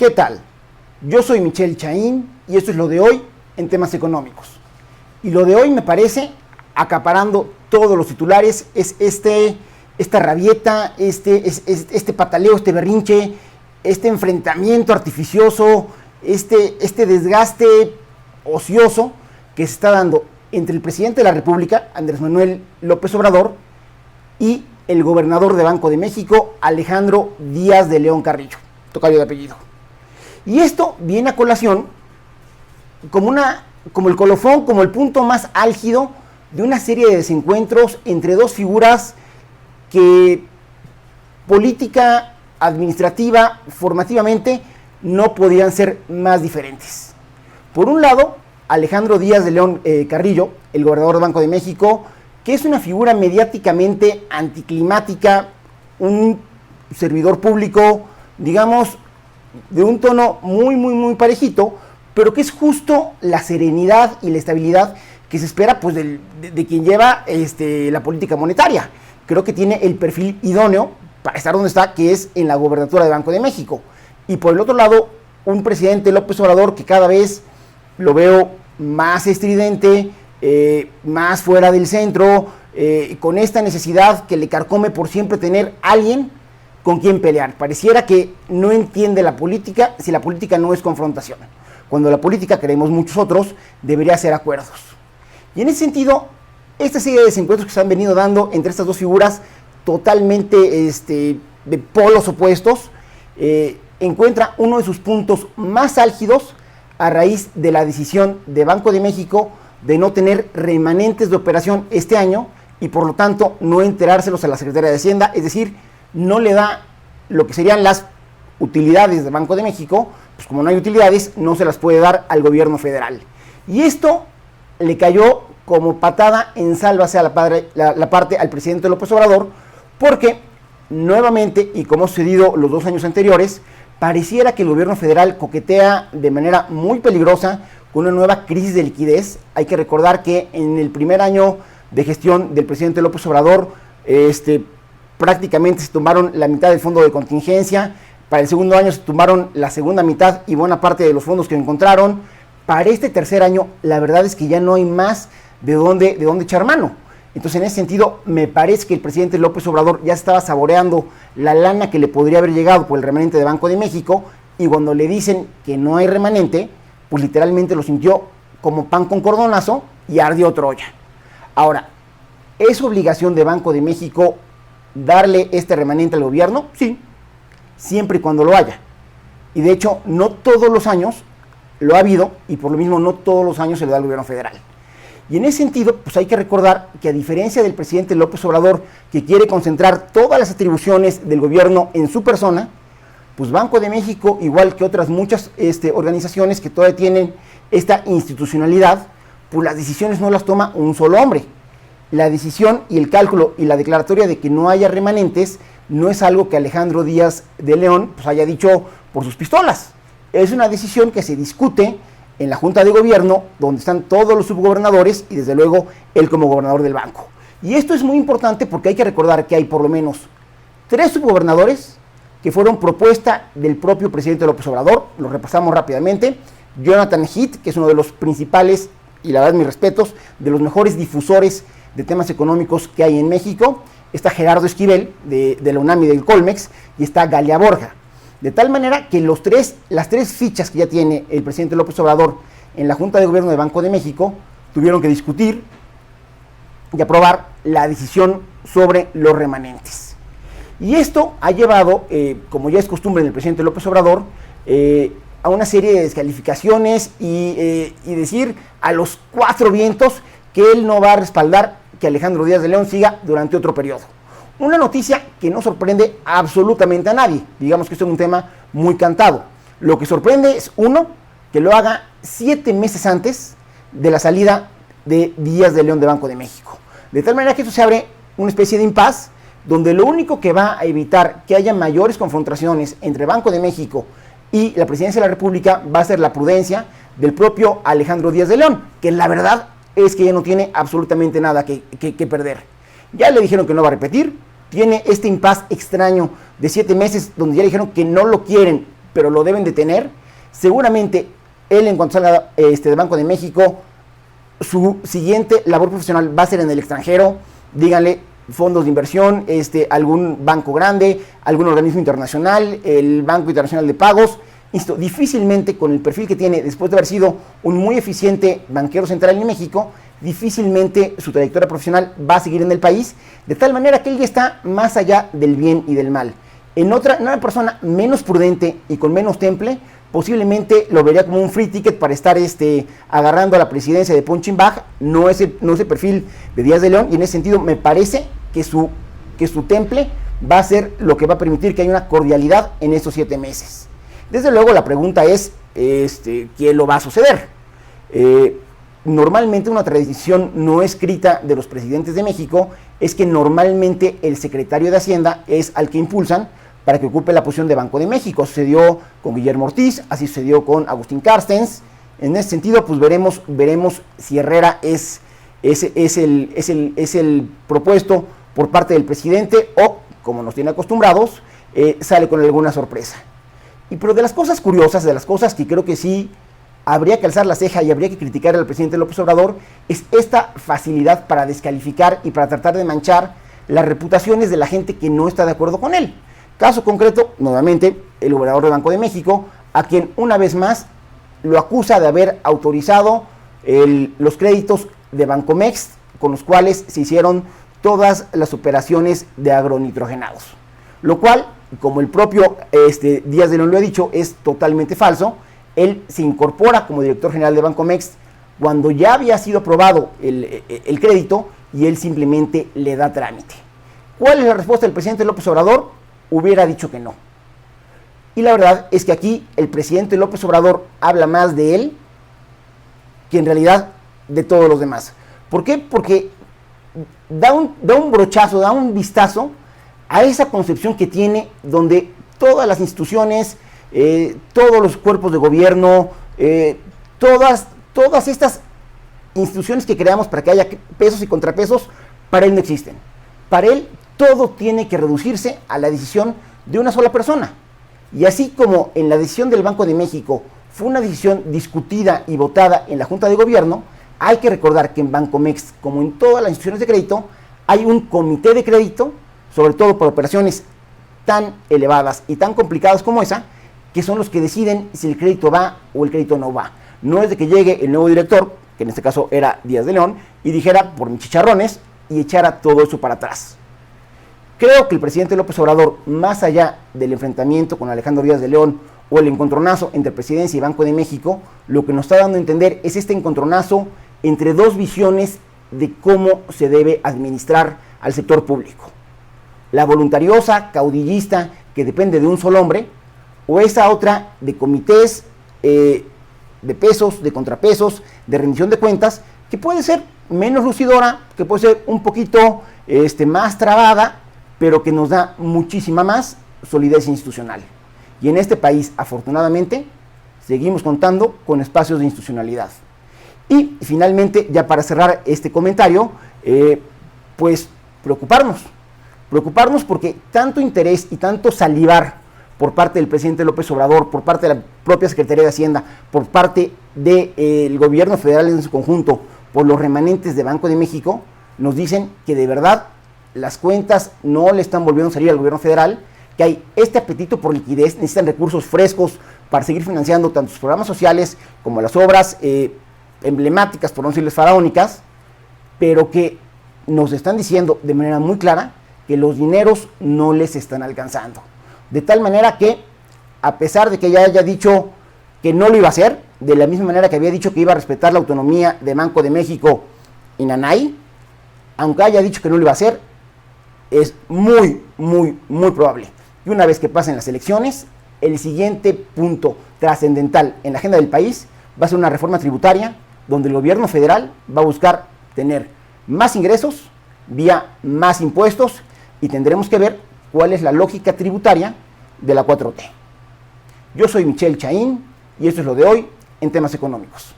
¿Qué tal? Yo soy Michelle Chaín y esto es lo de hoy en temas económicos. Y lo de hoy me parece, acaparando todos los titulares, es esta rabieta, este pataleo, este berrinche, este enfrentamiento artificioso, este desgaste ocioso que se está dando entre el presidente de la República, Andrés Manuel López Obrador, y el gobernador de Banco de México, Alejandro Díaz de León Carrillo, tocayo de apellido. Y esto viene a colación como el colofón, como el punto más álgido de una serie de desencuentros entre dos figuras que política, administrativa, formativamente, no podían ser más diferentes. Por un lado, Alejandro Díaz de León Carrillo, el gobernador del Banco de México, que es una figura mediáticamente anticlimática, un servidor público, digamos, de un tono muy parejito, pero que es justo la serenidad y la estabilidad que se espera pues de quien lleva la política monetaria. Creo que tiene el perfil idóneo para estar donde está, que es en la gobernatura de Banco de México. Y por el otro lado, un presidente López Obrador que cada vez lo veo más estridente, más fuera del centro, con esta necesidad que le carcome por siempre tener alguien con quien pelear. Pareciera que no entiende la política si la política no es confrontación. Cuando la política, creemos muchos otros, debería ser acuerdos. Y en ese sentido, esta serie de desencuentros que se han venido dando entre estas dos figuras totalmente de polos opuestos, encuentra uno de sus puntos más álgidos a raíz de la decisión de Banco de México de no tener remanentes de operación este año y por lo tanto no enterárselos a la Secretaría de Hacienda, es decir, no le da lo que serían las utilidades de Banco de México, pues como no hay utilidades, no se las puede dar al gobierno federal. Y esto le cayó como patada en sálvase a la parte al presidente López Obrador, porque nuevamente, y como ha sucedido los 2 años anteriores, pareciera que el gobierno federal coquetea de manera muy peligrosa con una nueva crisis de liquidez. Hay que recordar que en el primer año de gestión del presidente López Obrador, prácticamente se tumbaron la mitad del fondo de contingencia. Para el segundo año se tumbaron la segunda mitad y buena parte de los fondos que encontraron. Para este tercer año, la verdad es que ya no hay más de dónde echar mano. Entonces, en ese sentido, me parece que el presidente López Obrador ya estaba saboreando la lana que le podría haber llegado por el remanente de Banco de México, y cuando le dicen que no hay remanente, pues literalmente lo sintió como pan con cordonazo y ardió Troya. Ahora, ¿es obligación de Banco de México darle este remanente al gobierno? Sí, siempre y cuando lo haya. Y de hecho, no todos los años lo ha habido, y por lo mismo no todos los años se le da al gobierno federal. Y en ese sentido, pues hay que recordar que a diferencia del presidente López Obrador, que quiere concentrar todas las atribuciones del gobierno en su persona, pues Banco de México, igual que otras muchas organizaciones que todavía tienen esta institucionalidad, pues las decisiones no las toma un solo hombre. La decisión y el cálculo y la declaratoria de que no haya remanentes no es algo que Alejandro Díaz de León pues haya dicho por sus pistolas. Es una decisión que se discute en la Junta de Gobierno, donde están todos los subgobernadores y desde luego él como gobernador del banco. Y esto es muy importante porque hay que recordar que hay por lo menos 3 subgobernadores que fueron propuesta del propio presidente López Obrador. Lo repasamos rápidamente. Jonathan Heath, que es uno de los principales, y la verdad mis respetos, de los mejores difusores de temas económicos que hay en México. Está Gerardo Esquivel, de la UNAM y del Colmex, y está Galia Borja. De tal manera que las 3 fichas que ya tiene el presidente López Obrador en la Junta de Gobierno de Banco de México tuvieron que discutir y aprobar la decisión sobre los remanentes. Y esto ha llevado, como ya es costumbre del presidente López Obrador, a una serie de descalificaciones y decir a los 4 vientos que él no va a respaldar que Alejandro Díaz de León siga durante otro periodo. Una noticia que no sorprende absolutamente a nadie. Digamos que esto es un tema muy cantado. Lo que sorprende es, uno, que lo haga 7 meses antes de la salida de Díaz de León de Banco de México. De tal manera que esto se abre una especie de impas, donde lo único que va a evitar que haya mayores confrontaciones entre Banco de México y la Presidencia de la República va a ser la prudencia del propio Alejandro Díaz de León, que la verdad es que ya no tiene absolutamente nada que perder. Ya le dijeron que no va a repetir, tiene este impasse extraño de 7 meses donde ya le dijeron que no lo quieren pero lo deben de tener. Seguramente él, en cuanto salga de Banco de México, su siguiente labor profesional va a ser en el extranjero. Díganle, fondos de inversión, algún banco grande, algún organismo internacional, el Banco Internacional de Pagos. Insisto, difícilmente, con el perfil que tiene, después de haber sido un muy eficiente banquero central en México, difícilmente su trayectoria profesional va a seguir en el país, de tal manera que él ya está más allá del bien y del mal. En una persona menos prudente y con menos temple, posiblemente lo vería como un free ticket para estar agarrando a la presidencia de punching bag. No es el perfil de Díaz de León, y en ese sentido me parece que su temple va a ser lo que va a permitir que haya una cordialidad en estos 7 meses. Desde luego la pregunta es, ¿quién lo va a suceder? Normalmente una tradición no escrita de los presidentes de México es que normalmente el secretario de Hacienda es al que impulsan para que ocupe la posición de Banco de México. Sucedió con Guillermo Ortiz, así sucedió con Agustín Carstens. En ese sentido, pues veremos si Herrera es el propuesto por parte del presidente o, como nos tiene acostumbrados, sale con alguna sorpresa. Pero de las cosas curiosas, de las cosas que creo que sí habría que alzar la ceja y habría que criticar al presidente López Obrador, es esta facilidad para descalificar y para tratar de manchar las reputaciones de la gente que no está de acuerdo con él. Caso concreto, nuevamente, el gobernador de Banco de México, a quien una vez más lo acusa de haber autorizado los créditos de Bancomext, con los cuales se hicieron todas las operaciones de agronitrogenados. Lo cual, como el propio Díaz de León lo ha dicho, es totalmente falso. Él se incorpora como director general de Bancomext cuando ya había sido aprobado el crédito, y él simplemente le da trámite. ¿Cuál es la respuesta del presidente López Obrador? Hubiera dicho que no. Y la verdad es que aquí el presidente López Obrador habla más de él que en realidad de todos los demás. ¿Por qué? Porque da un brochazo, da un vistazo a esa concepción que tiene, donde todas las instituciones, todos los cuerpos de gobierno, todas estas instituciones que creamos para que haya pesos y contrapesos, para él no existen. Para él todo tiene que reducirse a la decisión de una sola persona. Y así como en la decisión del Banco de México fue una decisión discutida y votada en la Junta de Gobierno, hay que recordar que en Bancomext, como en todas las instituciones de crédito, hay un comité de crédito, sobre todo por operaciones tan elevadas y tan complicadas como esa, que son los que deciden si el crédito va o el crédito no va. No es de que llegue el nuevo director, que en este caso era Díaz de León, y dijera por mis chicharrones y echara todo eso para atrás. Creo que el presidente López Obrador, más allá del enfrentamiento con Alejandro Díaz de León o el encontronazo entre Presidencia y Banco de México, lo que nos está dando a entender es este encontronazo entre dos visiones de cómo se debe administrar al sector público. La voluntariosa, caudillista, que depende de un solo hombre, o esa otra de comités, de pesos, de contrapesos, de rendición de cuentas, que puede ser menos lucidora, que puede ser un poquito más trabada, pero que nos da muchísima más solidez institucional. Y en este país, afortunadamente, seguimos contando con espacios de institucionalidad. Y finalmente, ya para cerrar este comentario, pues preocuparnos porque tanto interés y tanto salivar por parte del presidente López Obrador, por parte de la propia Secretaría de Hacienda, por parte del gobierno federal en su conjunto, por los remanentes de Banco de México, nos dicen que de verdad las cuentas no le están volviendo a salir al gobierno federal, que hay este apetito por liquidez, necesitan recursos frescos para seguir financiando tanto sus programas sociales como las obras emblemáticas, por no decirles faraónicas, pero que nos están diciendo de manera muy clara que los dineros no les están alcanzando. De tal manera que, a pesar de que ya haya dicho que no lo iba a hacer, de la misma manera que había dicho que iba a respetar la autonomía de Banco de México y Nanay, aunque haya dicho que no lo iba a hacer, es muy probable que una vez que pasen las elecciones, el siguiente punto trascendental en la agenda del país va a ser una reforma tributaria donde el gobierno federal va a buscar tener más ingresos vía más impuestos, y tendremos que ver cuál es la lógica tributaria de la 4T. Yo soy Michel Chaín y esto es lo de hoy en temas económicos.